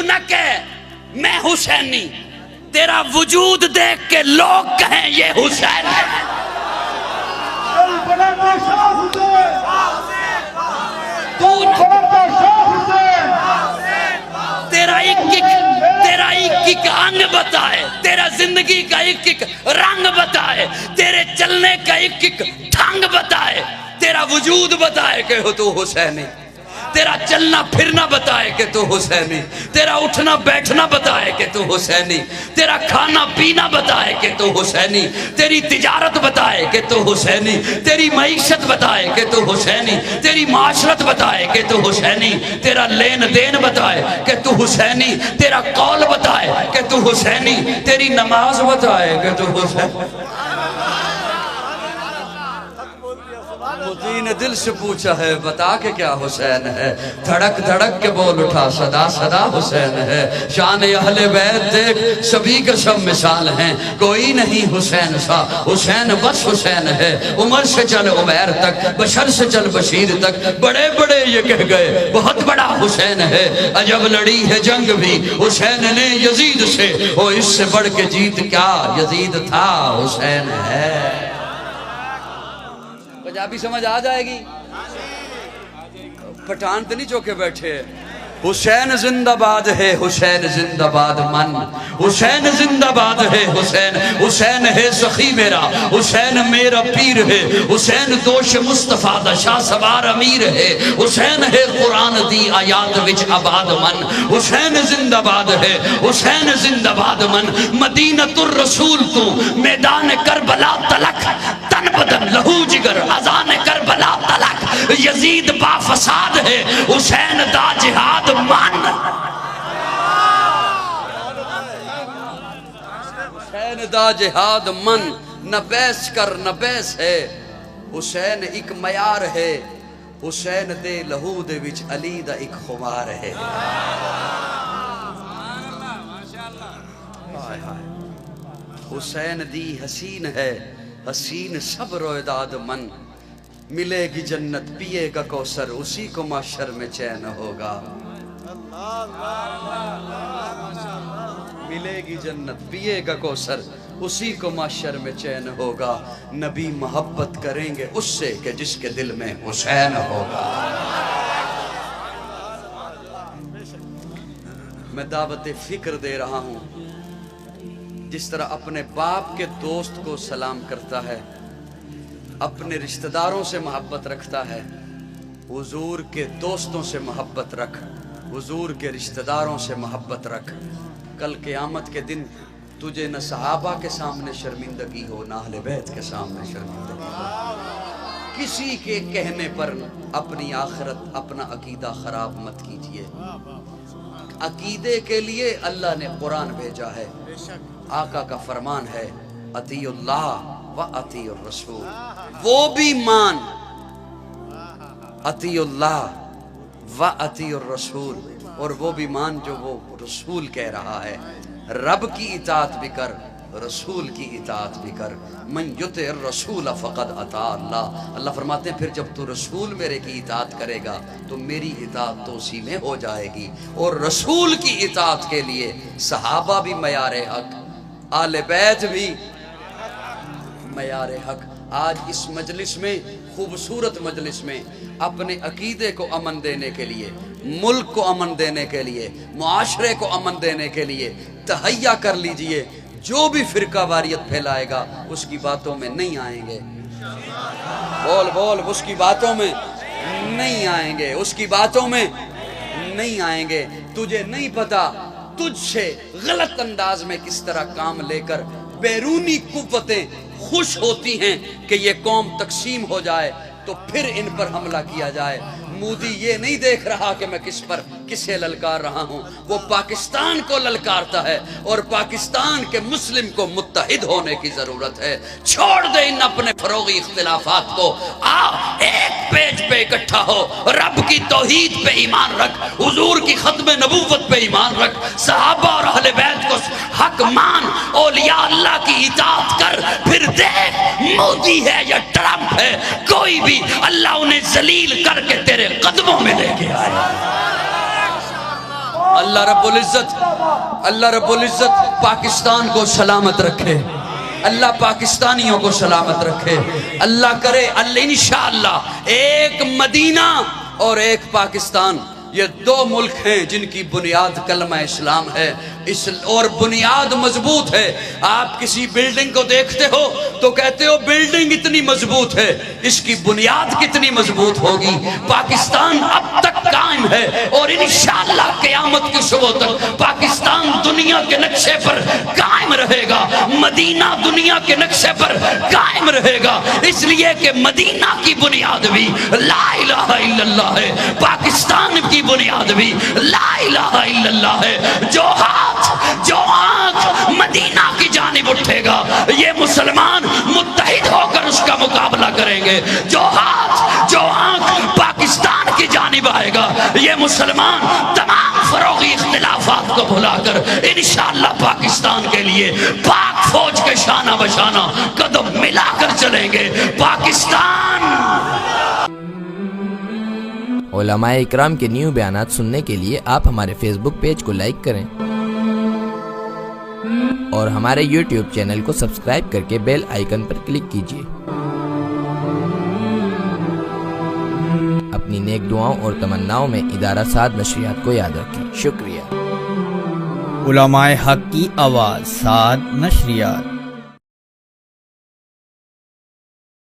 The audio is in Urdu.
نہ کہے میں حسینی، تیرا وجود دیکھ کے لوگ کہیں یہ حسین ہے۔ تیرا ایک ایک انگ بتائے، تیرا زندگی کا ایک ایک رنگ بتائے، تیرے چلنے کا ایک ایک ڈھنگ بتائے، تیرا وجود بتائے کہ ہو تو حسینی، تیرا چلنا پھرنا بتائے کہ تو حسینی، تیرا اٹھنا بیٹھنا بتائے کہ تو حسینی، تیرا کھانا پینا بتائے کہ تو حسینی، تیری تجارت بتائے کہ تو حسینی، تیری معیشت بتائے کہ تو حسینی، تیری معاشرت بتائے کہ تو حسینی، تیرا لین دین بتائے کہ تو حسینی، تیرا قول بتائے کہ تو حسینی، تیری نماز بتائے کہ تو حسینی۔ مدی نے دل سے پوچھا ہے بتا کہ کیا حسین ہے، دھڑک دھڑک کے بول اٹھا صدا صدا حسین ہے۔ شان اہل بیت دیکھ سبھی کے سب مثال ہیں، کوئی نہیں حسین سا، حسین بس حسین ہے۔ عمر سے چل عمیر تک، بشر سے چل بشیر تک، بڑے بڑے یہ کہہ گئے بہت بڑا حسین ہے۔ عجب لڑی ہے جنگ بھی حسین نے یزید سے، وہ اس سے بڑھ کے جیت کیا یزید تھا حسین ہے۔ پنجابی سمجھ آ جائے گی؟ پٹھان تو نہیں چوکے بیٹھے۔ حسین زندہ باد ہے، حسین زندہ باد من، حسین زندہ باد ہے حسین، حسین ہے سخی میرا، حسین میرا پیر ہے، حسین دوش مصطفیٰ دا شاہ سوار امیر ہے، حسین ہے قرآن دی آیات وچ آباد من، حسین زندہ باد ہے، حسین زندہ باد من۔ مدینۃ الرسول تو میدان کربلا تلک، تن بدن لہو جگر اذان کربلا تلک، یزید با فساد ہے، حسین دا جہاد من۔ حسین دا جہاد من، نہ بیس کر نہ بیس ہے، حسین ایک معیار ہے، حسین دے لہو دے وچ علی دا ایک خمار ہے۔ حسین دی حسین ہے، حسین سب رویداد من، ملے گی جنت پیے گا کوثر، اسی کو معاشر میں چین ہوگا۔ ملے گی جنت پیے گا کوثر، اسی کو معاشر میں چین ہوگا۔ نبی محبت کریں گے اس سے کہ جس کے دل میں حسین ہوگا۔ میں دعوت فکر دے رہا ہوں، جس طرح اپنے باپ کے دوست کو سلام کرتا ہے، اپنے رشتہ داروں سے محبت رکھتا ہے، حضور کے دوستوں سے محبت رکھ، حضور کے رشتہ داروں سے محبت رکھ۔ کل قیامت کے دن تجھے نہ صحابہ کے سامنے شرمندگی ہو، نہ اہل بیت کے سامنے شرمندگی ہو۔ کسی کے کہنے پر اپنی آخرت اپنا عقیدہ خراب مت کیجیے۔ عقیدے کے لیے اللہ نے قرآن بھیجا ہے، آقا کا فرمان ہے اطیع اللہ و اطیع الرسول، وہ بھی مان اطیع اللہ و اطیع الرسول، اور وہ بھی مان جو وہ رسول کہہ رہا ہے۔ رب کی اطاعت بھی کر، رسول کی اطاعت بھی کر۔ من یطع الرسول فقد اطاع اللہ، اللہ فرماتے ہیں پھر جب تو رسول میرے کی اطاعت کرے گا تو میری اطاعت تو اسی میں ہو جائے گی۔ اور رسول کی اطاعت کے لیے صحابہ بھی معیار حق، آل بیت بھی معیار حق۔ آج اس مجلس میں، خوبصورت مجلس میں، اپنے عقیدے کو امن دینے کے لیے، ملک کو امن دینے کے لیے، معاشرے کو امن دینے کے لیے تہیہ کر لیجئے، جو بھی فرقہ واریت پھیلائے گا اس کی باتوں میں نہیں آئیں گے۔ بول بول، اس کی باتوں میں نہیں آئیں گے، اس کی باتوں میں نہیں آئیں گے۔ تجھے نہیں پتا تجھ سے غلط انداز میں کس طرح کام لے کر بیرونی قوتیں خوش ہوتی ہیں کہ یہ قوم تقسیم ہو جائے تو پھر ان پر حملہ کیا جائے۔ مودی یہ نہیں دیکھ رہا کہ میں کسے للکار رہا ہوں، وہ پاکستان کو للکارتا ہے، اور پاکستان کے مسلم کو متحد ہونے کی ضرورت ہے۔ چھوڑ دے ان اپنے فروغی اختلافات کو، آ ایک پیج پہ اکٹھا ہو، رب کی توحید پہ ایمان رکھ، حضور کی ختم نبوت پہ ایمان رکھ، صحابہ اور اہل بیت کو حق مان، اولیاء اللہ کی اطاعت کر، پھر دیکھ مودی ہے یا ٹرمپ ہے، کوئی بھی اللہ انہیں ذلیل کر کے تیرے قدموں میں لے کے آئے۔ اللہ رب العزت پاکستان کو سلامت رکھے، اللہ پاکستانیوں کو سلامت رکھے، اللہ کرے اللہ انشاءاللہ ایک مدینہ اور ایک پاکستان، یہ دو ملک ہیں جن کی بنیاد کلمہ اسلام ہے اور بنیاد مضبوط ہے۔ آپ کسی بلڈنگ کو دیکھتے ہو تو کہتے ہو بلڈنگ اتنی مضبوط ہے، اس کی بنیاد کتنی مضبوط ہوگی۔ پاکستان اب تک قائم ہے اور انشاءاللہ قیامت کی صبح تک پاکستان دنیا کے نقشے پر قائم رہے گا، مدینہ دنیا کے نقشے پر قائم رہے گا، اس لیے کہ مدینہ کی بنیاد بھی لا الہ الا اللہ ہے، پاکستان کی بنیاد بھی لا الہ الا اللہ ہے۔ جو آنکھ مدینہ کی جانب اٹھے گا یہ مسلمان متحد ہو کر اس کا مقابلہ کریں گے، جو آنکھ پاکستان کی جانب آئے گا یہ مسلمان تمام فروغی اختلافات کو بھلا کر انشاءاللہ پاکستان کے لیے پاک فوج کے شانہ بشانہ قدم ملا کر چلیں گے۔ پاکستان علماء اکرام کے نیو بیانات سننے کے لیے آپ ہمارے فیس بک پیج کو لائک کریں اور ہمارے یوٹیوب چینل کو سبسکرائب کر کے بیل آئیکن پر کلک کیجیے۔ اپنی نیک دعاؤں اور تمناؤں میں ادارہ سعد نشریات کو یاد رکھیں۔ شکریہ۔ علماء حق کی آواز، سعد نشریات۔